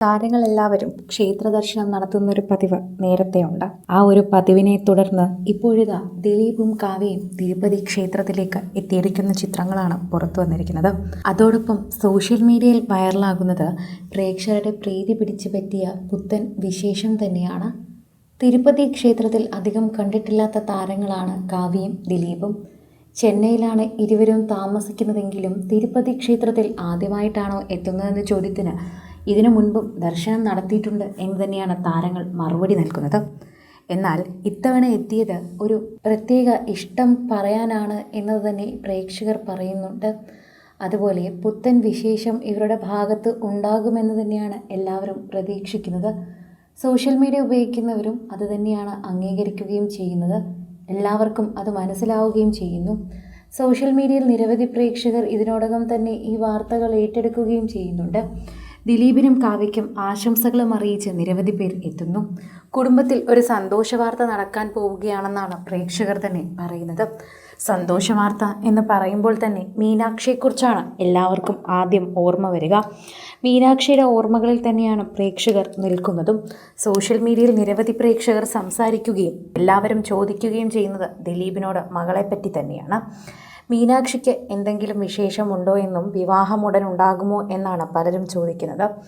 താരങ്ങളെല്ലാവരും ക്ഷേത്ര ദർശനം നടത്തുന്നൊരു പതിവ് നേരത്തെയുണ്ട്. ആ ഒരു പതിവിനെ തുടർന്ന് ഇപ്പോഴിതാ ദിലീപും കാവ്യയും തിരുപ്പതി ക്ഷേത്രത്തിലേക്ക് എത്തിയിരിക്കുന്ന ചിത്രങ്ങളാണ് പുറത്തു വന്നിരിക്കുന്നത്. അതോടൊപ്പം സോഷ്യൽ മീഡിയയിൽ വൈറലാകുന്നത് പ്രേക്ഷകരുടെ പ്രീതി പിടിച്ചു പറ്റിയ പുത്തൻ വിശേഷം തന്നെയാണ്. തിരുപ്പതി ക്ഷേത്രത്തിൽ അധികം കണ്ടിട്ടില്ലാത്ത താരങ്ങളാണ് കാവ്യയും ദിലീപും. ചെന്നൈയിലാണ് ഇരുവരും താമസിക്കുന്നതെങ്കിലും തിരുപ്പതി ക്ഷേത്രത്തിൽ ആദ്യമായിട്ടാണോ എത്തുന്നതെന്ന ചോദ്യത്തിന് ഇതിനു മുൻപും ദർശനം നടത്തിയിട്ടുണ്ട് എന്ന് തന്നെയാണ് താരങ്ങൾ മറുപടി നൽകുന്നത്. എന്നാൽ ഇത്തവണ എത്തിയത് ഒരു പ്രത്യേക ഇഷ്ടം പറയാനാണ് എന്നത് തന്നെ പ്രേക്ഷകർ പറയുന്നുണ്ട്. അതുപോലെ പുത്തൻ വിശേഷം ഇവരുടെ ഭാഗത്ത് ഉണ്ടാകുമെന്ന് തന്നെയാണ് എല്ലാവരും പ്രതീക്ഷിക്കുന്നത്. സോഷ്യൽ മീഡിയ ഉപയോഗിക്കുന്നവരും അത് തന്നെയാണ് അംഗീകരിക്കുകയും ചെയ്യുന്നത്. എല്ലാവർക്കും അത് മനസ്സിലാവുകയും ചെയ്യുന്നു. സോഷ്യൽ മീഡിയയിൽ നിരവധി പ്രേക്ഷകർ ഇതിനോടകം തന്നെ ഈ വാർത്തകൾ ഏറ്റെടുക്കുകയും ചെയ്യുന്നുണ്ട്. ദിലീപിനും കാവ്യയ്ക്കും ആശംസകളും അറിയിച്ച് നിരവധി പേർ എത്തുന്നു. കുടുംബത്തിൽ ഒരു സന്തോഷ വാർത്ത നടക്കാൻ പോവുകയാണെന്നാണ് പ്രേക്ഷകർ തന്നെ പറയുന്നത്. സന്തോഷ വാർത്ത എന്ന് പറയുമ്പോൾ തന്നെ മീനാക്ഷിയെക്കുറിച്ചാണ് എല്ലാവർക്കും ആദ്യം ഓർമ്മ വരിക. മീനാക്ഷിയുടെ ഓർമ്മകളിൽ തന്നെയാണ് പ്രേക്ഷകർ നിൽക്കുന്നതും. സോഷ്യൽ മീഡിയയിൽ നിരവധി പ്രേക്ഷകർ സംസാരിക്കുകയും എല്ലാവരും ചോദിക്കുകയും ചെയ്യുന്നത് ദിലീപിനോട് മകളെപ്പറ്റി തന്നെയാണ്. മീനാക്ഷിക്ക് എന്തെങ്കിലും വിശേഷമുണ്ടോ എന്നും വിവാഹം ഉടൻ ഉണ്ടാകുമോ എന്നാണ് പലരും ചോദിക്കുന്നത്.